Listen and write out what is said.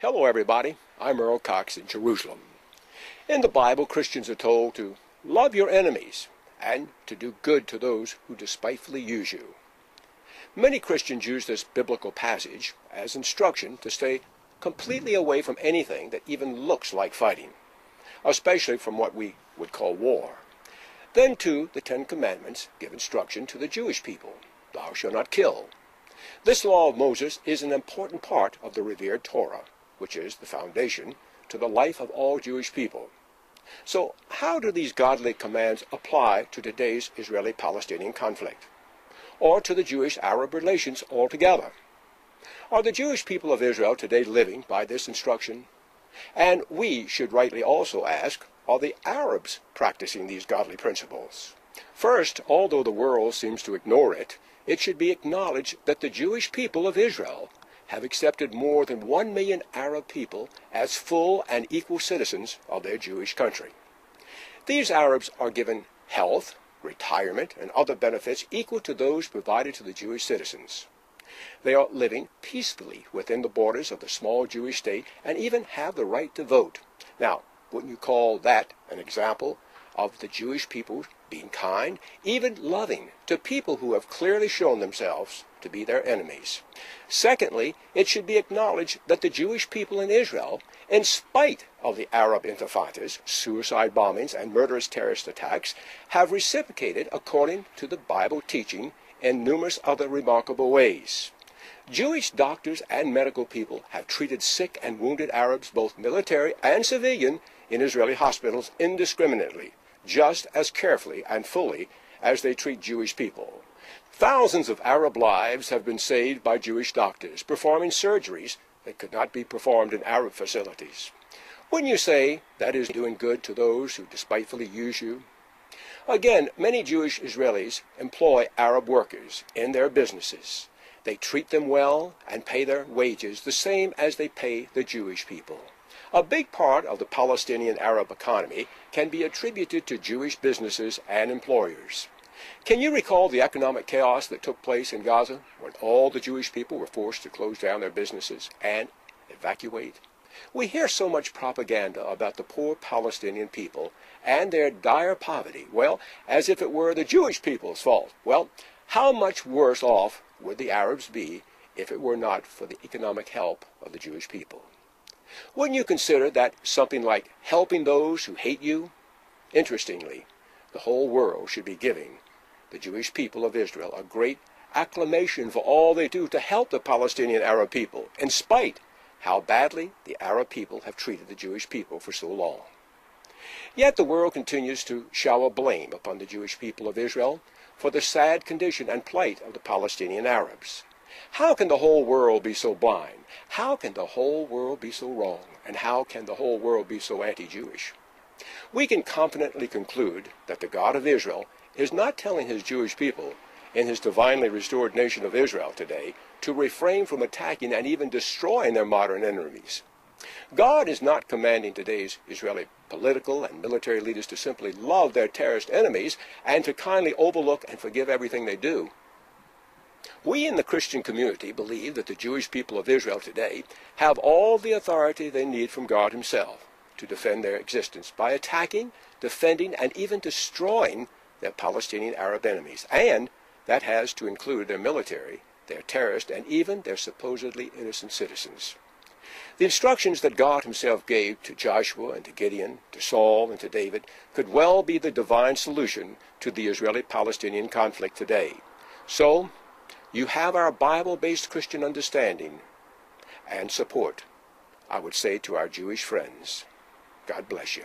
Hello everybody, I'm Earl Cox in Jerusalem. In the Bible, Christians are told to love your enemies and to do good to those who despitefully use you. Many Christians use this biblical passage as instruction to stay completely away from anything that even looks like fighting, especially from what we would call war. Then too, the Ten Commandments give instruction to the Jewish people, thou shalt not kill. This law of Moses is an important part of the revered Torah, which is the foundation to the life of all Jewish people. So how do these godly commands apply to today's Israeli-Palestinian conflict, or to the Jewish-Arab relations altogether? Are the Jewish people of Israel today living by this instruction? And we should rightly also ask, are the Arabs practicing these godly principles? First, although the world seems to ignore it, it should be acknowledged that the Jewish people of Israel have accepted more than 1 million Arab people as full and equal citizens of their Jewish country. These Arabs are given health, retirement, and other benefits equal to those provided to the Jewish citizens. They are living peacefully within the borders of the small Jewish state and even have the right to vote. Now, wouldn't you call that an example of the Jewish people being kind, even loving, to people who have clearly shown themselves to be their enemies? Secondly, it should be acknowledged that the Jewish people in Israel, in spite of the Arab intifadas, suicide bombings, and murderous terrorist attacks, have reciprocated according to the Bible teaching in numerous other remarkable ways. Jewish doctors and medical people have treated sick and wounded Arabs, both military and civilian, in Israeli hospitals indiscriminately, just as carefully and fully as they treat Jewish people. Thousands of Arab lives have been saved by Jewish doctors performing surgeries that could not be performed in Arab facilities. Wouldn't you say that is doing good to those who despitefully use you? Again, many Jewish Israelis employ Arab workers in their businesses. They treat them well and pay their wages the same as they pay the Jewish people. A big part of the Palestinian Arab economy can be attributed to Jewish businesses and employers. Can you recall the economic chaos that took place in Gaza when all the Jewish people were forced to close down their businesses and evacuate? We hear so much propaganda about the poor Palestinian people and their dire poverty, well, as if it were the Jewish people's fault. Well, how much worse off would the Arabs be if it were not for the economic help of the Jewish people? Wouldn't you consider that something like helping those who hate you? Interestingly, the whole world should be giving the Jewish people of Israel a great acclamation for all they do to help the Palestinian Arab people, in spite how badly the Arab people have treated the Jewish people for so long. Yet the world continues to shower blame upon the Jewish people of Israel for the sad condition and plight of the Palestinian Arabs. How can the whole world be so blind? How can the whole world be so wrong? And how can the whole world be so anti-Jewish? We can confidently conclude that the God of Israel is not telling his Jewish people in his divinely restored nation of Israel today to refrain from attacking and even destroying their modern enemies. God is not commanding today's Israeli political and military leaders to simply love their terrorist enemies and to kindly overlook and forgive everything they do. We in the Christian community believe that the Jewish people of Israel today have all the authority they need from God himself to defend their existence by attacking, defending, and even destroying their Palestinian Arab enemies. And that has to include their military, their terrorists, and even their supposedly innocent citizens. The instructions that God himself gave to Joshua and to Gideon, to Saul and to David, could well be the divine solution to the Israeli-Palestinian conflict today. So, you have our Bible-based Christian understanding and support, I would say to our Jewish friends. God bless you.